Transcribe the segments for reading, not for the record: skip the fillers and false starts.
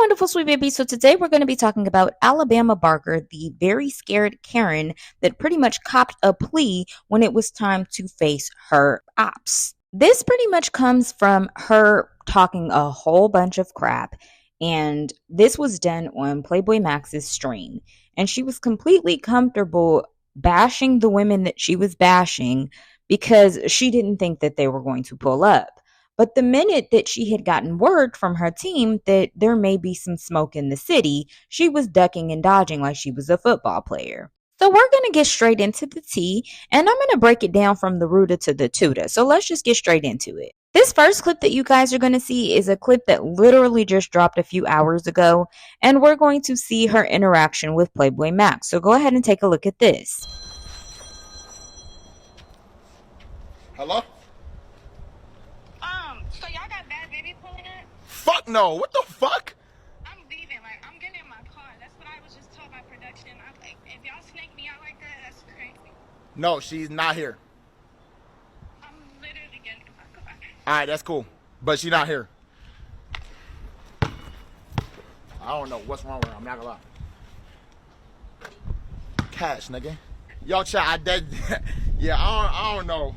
wonderful sweet baby. So today we're going to be talking about Alabama Barker, the very scared Karen that pretty much copped a plea when it was time to face her ops. This pretty much comes from her talking a whole bunch of crap, and this was done on Playboy Max's stream, and she was completely comfortable bashing the women that she was bashing because she didn't think that they were going to pull up. But the minute that she had gotten word from her team that there may be some smoke in the city, she was ducking and dodging like she was a football player. So we're going to get straight into the tea, and I'm going to break it down from the rooter to the tutor. So let's just get straight into it. This first clip that you guys are going to see is a clip that literally just dropped a few hours ago, and we're going to see her interaction with Playboy Max. So go ahead and take a look at this. Hello? So y'all got Bhad Bhabie pulling up? Fuck no. What the fuck? I'm leaving. Like, I'm getting in my car. That's what I was just told by production. I'm like, if y'all snake me out like that, that's crazy. No, she's not here. I'm literally getting in my car. Alright, that's cool. But she's not here. I don't know what's wrong with her. I'm not gonna lie. Cash, nigga. Yo, chat, I dead. Yeah, I don't know.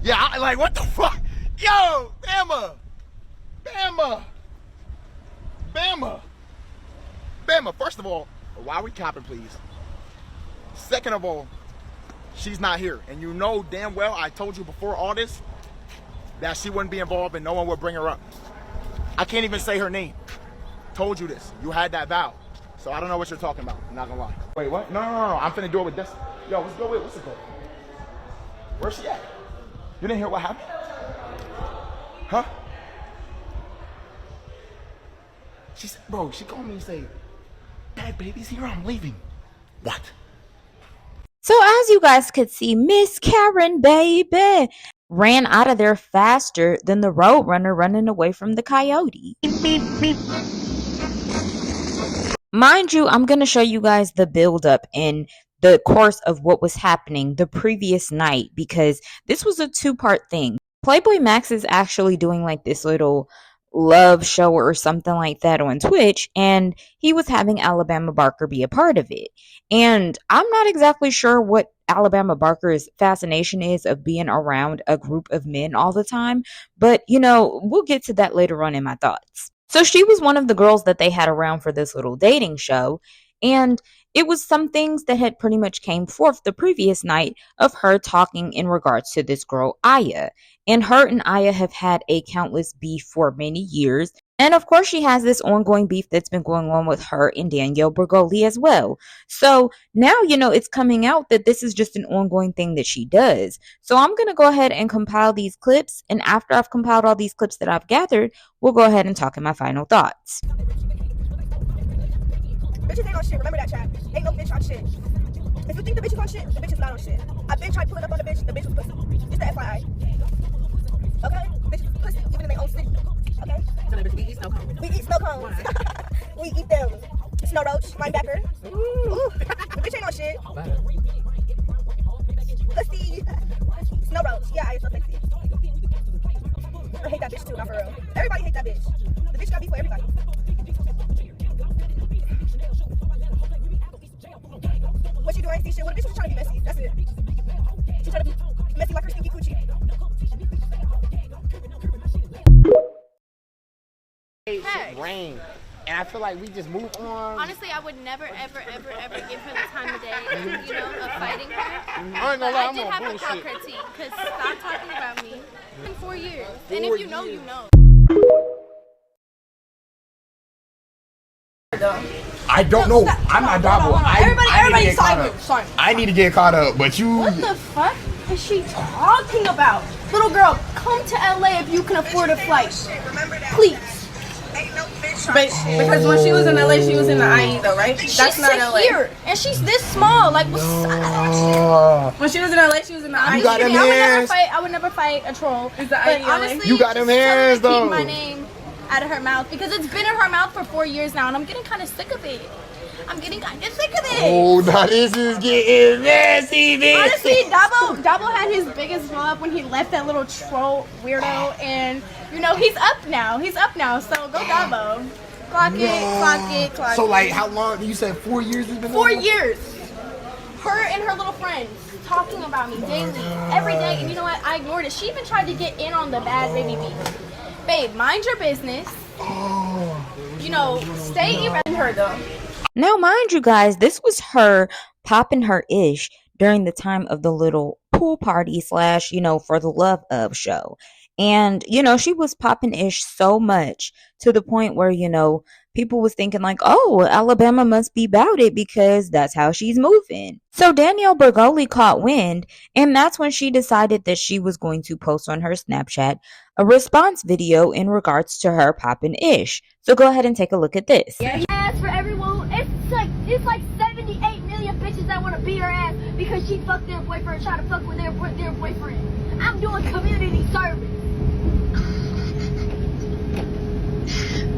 Yeah, like, what the fuck? Yo, Bama! First of all, why are we copping, please? Second of all, she's not here. And you know damn well I told you before all this that she wouldn't be involved and no one would bring her up. I can't even say her name. Told you this. You had that vow. So I don't know what you're talking about. I'm not gonna lie. Wait, what? No. I'm finna do it with Dessie. Yo, let's go with, what's it called? Where's she at? You didn't hear what happened? Huh? She said, bro, she called me and said, Bhad Bhabie's here, I'm leaving. What? So as you guys could see, Miss Karen baby ran out of there faster than the roadrunner running away from the coyote. Mind you, I'm going to show you guys the buildup and the course of what was happening the previous night, because this was a two-part thing. Playboy Max is actually doing like this little love show or something like that on Twitch, and he was having Alabama Barker be a part of it. And I'm not exactly sure what Alabama Barker's fascination is of being around a group of men all the time, but you know, we'll get to that later on in my thoughts. So she was one of the girls that they had around for this little dating show, and it was some things that had pretty much came forth the previous night of her talking in regards to this girl, Aya. And her and Aya have had a countless beef for many years. And of course, she has this ongoing beef that's been going on with her and Danielle Bregoli as well. So now, you know, it's coming out that this is just an ongoing thing that she does. So I'm going to go ahead and compile these clips. And after I've compiled all these clips that I've gathered, we'll go ahead and talk in my final thoughts. Bitches ain't on shit. Remember that, chat. Ain't no bitch on shit. If you think the bitch is on shit, the bitch is not on shit. I been tried pulling up on the bitch was pussy. Just the FYI. Okay? Bitches is pussy, even in their own city. Okay? We eat snow cones. We eat snow cones. We eat them. Snow roach, linebacker. Ooh. The bitch ain't on shit. Pussy. Snow roach. Yeah, I am so sexy. I hate that bitch too, not for real. Everybody hates that bitch. The bitch got beef for everybody. What she do? I ain't see shit. Well, the bitch was trying to be messy. That's it. She trying to be messy like her stinky coochie. Hey. Rain, and I feel like we just move on. Honestly, I would never, ever give her the time of day, you know, of fighting her. I ain't But gonna lie, I I'm did on have a bullshit. cow critique, because stop talking about me. In 4 years. And 4 if you know, years. you know. I don't know. I'm not Dabo. Everybody side you. Sorry. I need to get caught up, but you. What the fuck is she talking about? Little girl, come to LA if you can afford a flight. Please. But because when she was in LA, she was in the IE though, right? That's She's not LA. here, and she's this small. Like, what's When she was in LA, she was in the IE. You got them I hands. would never fight a troll. Is the But IE LA? honestly, You got them just tell her hands, to keep though. my name out of her mouth, because it's been in her mouth for 4 years now, and I'm getting kind of sick of it. Oh, now this is getting messy, bitch. Honestly, Dabo had his biggest blow up when he left that little troll weirdo, and you know he's up now. So go Dabo. Clock it. So like, how long? You said 4 years has been 4 on? years. Her and her little friends talking about me daily, every day. And you know what? I ignored it. She even tried to get in on the Bhad Bhabie beef. Babe, mind your business. You know, stay around her though. Now, mind you guys, this was her popping her ish during the time of the little pool party / for the love of show. And, she was popping ish so much to the point where, people was thinking like, oh, Alabama must be about it because that's how she's moving. So Danielle Bregoli caught wind, and that's when she decided that she was going to post on her Snapchat a response video in regards to her popping ish. So go ahead and take a look at this. Ass for everyone. It's like 78 million bitches that want to beat her ass because she fucked their boyfriend, try to fuck with their boyfriend. I'm doing community service.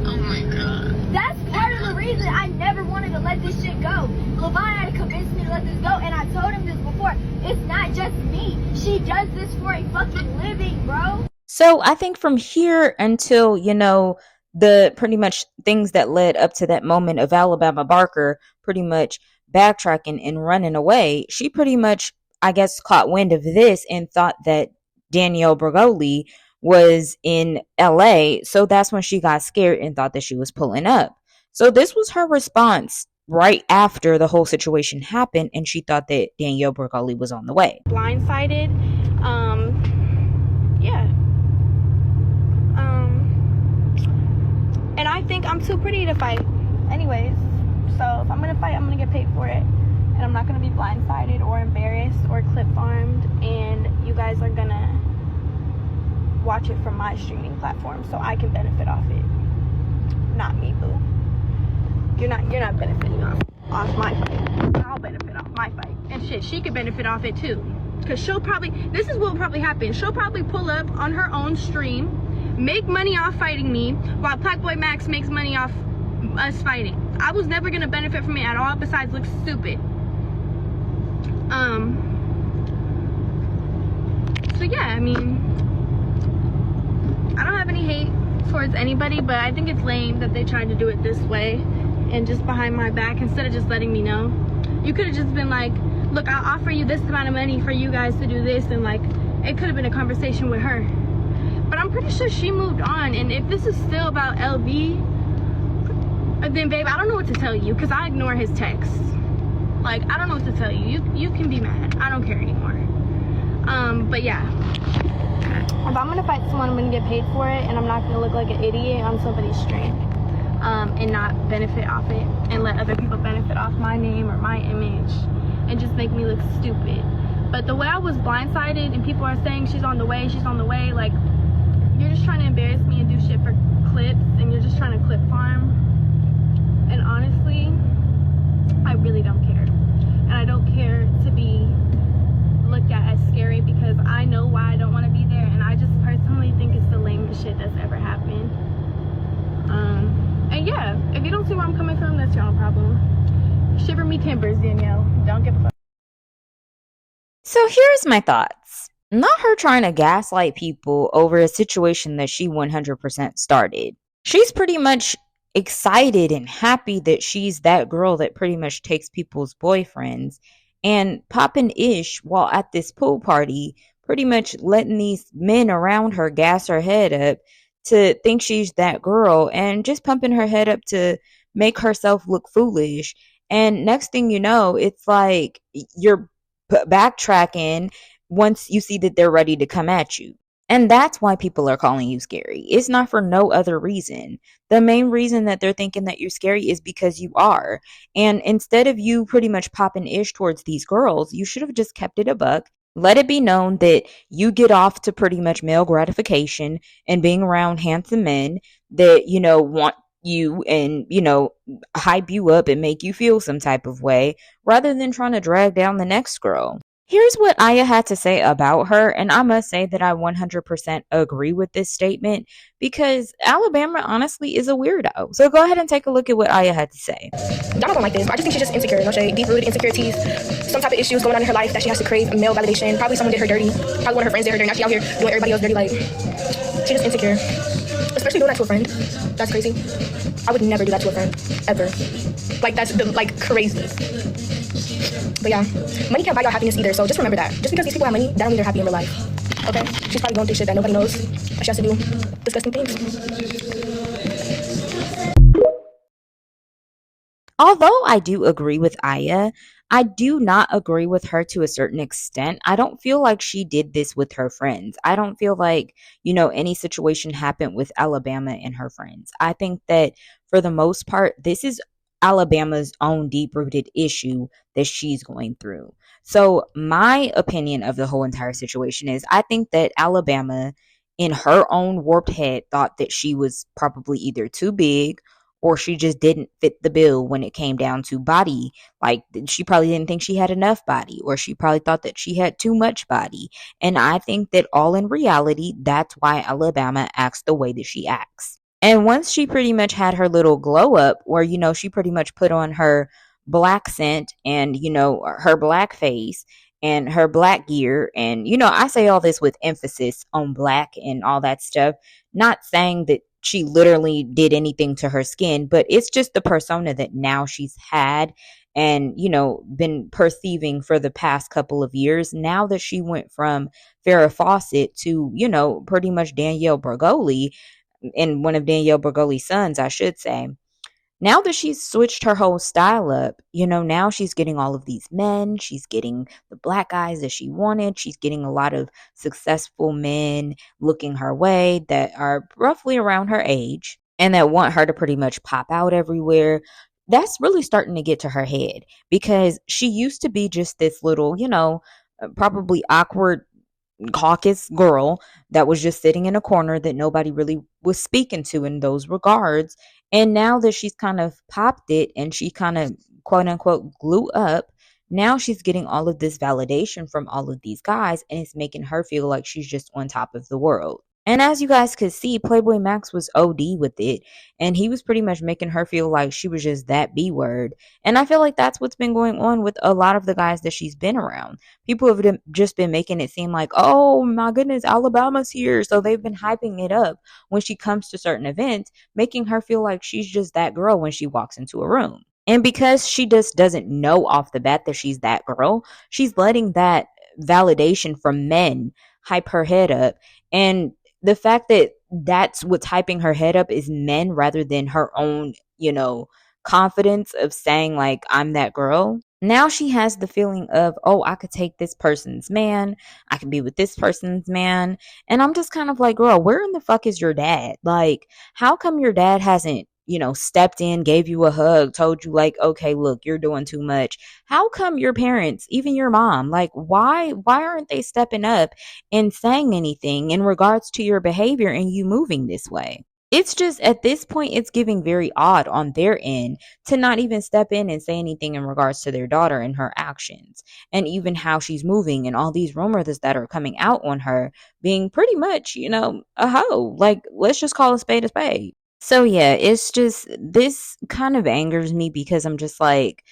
Oh my god. That's part of the reason I never wanted to let this shit go. Levon had to convince me to let this go, and I told him this before. It's not just me. She does this for a fucking living, bro. So I think from here until, the pretty much things that led up to that moment of Alabama Barker pretty much backtracking and running away, she pretty much, I guess, caught wind of this and thought that Danielle Bregoli was in LA. So that's when she got scared and thought that she was pulling up. So this was her response right after the whole situation happened, and she thought that Danielle Bregoli was on the way. Blindsided. Yeah. And I think I'm too pretty to fight. Anyways, so if I'm gonna fight, I'm gonna get paid for it. And I'm not gonna be blindsided or embarrassed or clip farmed. And you guys are gonna watch it from my streaming platform so I can benefit off it. Not me, boo. You're not benefiting off my fight. I'll benefit off my fight. And shit, she could benefit off it too. Because this is what will probably happen. She'll probably pull up on her own stream, make money off fighting me, while Blackboy Max makes money off us fighting. I was never gonna benefit from it at all, besides look stupid. So yeah, I mean, I don't have any hate towards anybody, but I think it's lame that they tried to do it this way and just behind my back instead of just letting me know. You could have just been like, look, I'll offer you this amount of money for you guys to do this, and like, it could have been a conversation with her. But I'm pretty sure she moved on, and if this is still about LV, then babe, I don't know what to tell you, because I ignore his texts. Like, I don't know what to tell you. You can be mad. I don't care anymore. But yeah. If I'm gonna fight someone, I'm gonna get paid for it, and I'm not gonna look like an idiot on somebody's stream. And not benefit off it, and let other people benefit off my name or my image, and just make me look stupid. But the way I was blindsided, and people are saying she's on the way, like, you're just trying to embarrass me and do shit for clips, and you're just trying to clip farm. And honestly, I really don't care. And I don't care to be looked at as scary, because I know why I don't want to be there, and I just personally think it's the lamest shit that's ever happened. And yeah, if you don't see where I'm coming from, that's y'all problem. Shiver me timbers, Danielle. Don't give a fuck. So here's my thoughts. Not her trying to gaslight people over a situation that she 100% started. She's pretty much excited and happy that she's that girl that pretty much takes people's boyfriends and popping ish while at this pool party, pretty much letting these men around her gas her head up to think she's that girl, and just pumping her head up to make herself look foolish. And next thing you know, it's like you're backtracking once you see that they're ready to come at you. And that's why people are calling you scary. It's not for no other reason. The main reason that they're thinking that you're scary is because you are. And instead of you pretty much popping ish towards these girls, you should have just kept it a buck. Let it be known that you get off to pretty much male gratification and being around handsome men that, want you and, hype you up and make you feel some type of way, rather than trying to drag down the next girl. Here's what Aya had to say about her, and I must say that I 100% agree with this statement, because Alabama honestly is a weirdo. So go ahead and take a look at what Aya had to say. Y'all don't like this, but I just think she's just insecure. No shade, deep-rooted insecurities, some type of issues going on in her life that she has to crave male validation. Probably someone did her dirty. Probably one of her friends did her dirty. Now she out here doing everybody else dirty. Like, she's just insecure. Especially doing that to a friend. That's crazy. I would never do that to a friend. Ever. Like, that's crazy. But yeah, money can't buy your happiness either, so just remember that. Just because these people have money, that don't mean they're happy in real life. Okay? She's probably going through shit that nobody knows. But she has to do disgusting things. Although I do agree with Aya, I do not agree with her to a certain extent. I don't feel like she did this with her friends. I don't feel like, any situation happened with Alabama and her friends. I think that for the most part, this is Alabama's own deep rooted issue that she's going through. So, my opinion of the whole entire situation is I think that Alabama, in her own warped head, thought that she was probably either too big or she just didn't fit the bill when it came down to body. Like, she probably didn't think she had enough body, or she probably thought that she had too much body. And I think that all in reality, that's why Alabama acts the way that she acts. And once she pretty much had her little glow up where, she pretty much put on her black scent and, her black face and her black gear. And, I say all this with emphasis on black and all that stuff, not saying that she literally did anything to her skin, but it's just the persona that now she's had and, been perceiving for the past couple of years. Now that she went from Farrah Fawcett to, pretty much Danielle Bregoli, and one of Danielle Bregoli's sons, I should say. Now that she's switched her whole style up, now she's getting all of these men. She's getting the black guys that she wanted. She's getting a lot of successful men looking her way that are roughly around her age and that want her to pretty much pop out everywhere. That's really starting to get to her head because she used to be just this little, probably awkward caucus girl that was just sitting in a corner that nobody really was speaking to in those regards. And now that she's kind of popped it and she kind of quote unquote glue up, now she's getting all of this validation from all of these guys and it's making her feel like she's just on top of the world. And as you guys could see, Playboy Max was OD with it. And he was pretty much making her feel like she was just that B word. And I feel like that's what's been going on with a lot of the guys that she's been around. People have just been making it seem like, oh my goodness, Alabama's here. So they've been hyping it up when she comes to certain events, making her feel like she's just that girl when she walks into a room. And because she just doesn't know off the bat that she's that girl, she's letting that validation from men hype her head up. And the fact that that's what's hyping her head up is men rather than her own, confidence of saying like, I'm that girl. Now she has the feeling of, oh, I could take this person's man. I can be with this person's man. And I'm just kind of like, girl, where in the fuck is your dad? Like, how come your dad hasn't, stepped in, gave you a hug, told you like, okay, look, you're doing too much. How come your parents, even your mom, like, why aren't they stepping up and saying anything in regards to your behavior and you moving this way? It's just at this point, it's giving very odd on their end to not even step in and say anything in regards to their daughter and her actions and even how she's moving and all these rumors that are coming out on her being pretty much, a hoe. Like, let's just call a spade a spade. So yeah, it's just, this kind of angers me because I'm just like,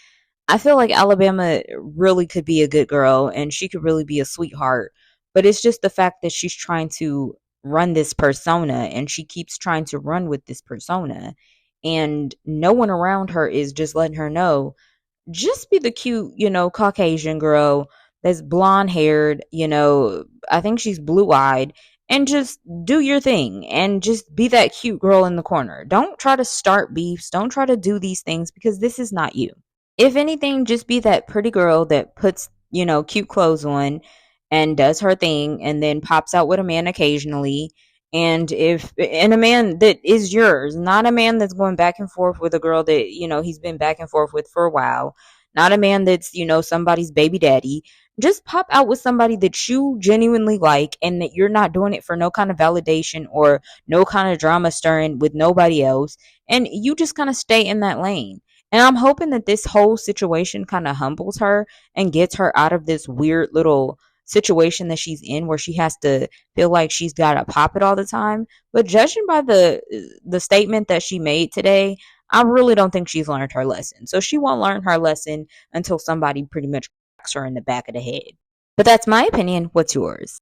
I feel like Alabama really could be a good girl and she could really be a sweetheart. But it's just the fact that she's trying to run this persona and she keeps trying to run with this persona. And no one around her is just letting her know, just be the cute, Caucasian girl that's blonde haired, I think she's blue eyed, and just do your thing and just be that cute girl in the corner. Don't try to start beefs. Don't try to do these things because this is not you. If anything, just be that pretty girl that puts, cute clothes on and does her thing and then pops out with a man occasionally. And a man that is yours, not a man that's going back and forth with a girl that, he's been back and forth with for a while, not a man that's, somebody's baby daddy. Just pop out with somebody that you genuinely like and that you're not doing it for no kind of validation or no kind of drama stirring with nobody else. And you just kind of stay in that lane. And I'm hoping that this whole situation kind of humbles her and gets her out of this weird little situation that she's in where she has to feel like she's got to pop it all the time. But judging by the statement that she made today, I really don't think she's learned her lesson. So she won't learn her lesson until somebody pretty much cracks her in the back of the head. But that's my opinion. What's yours?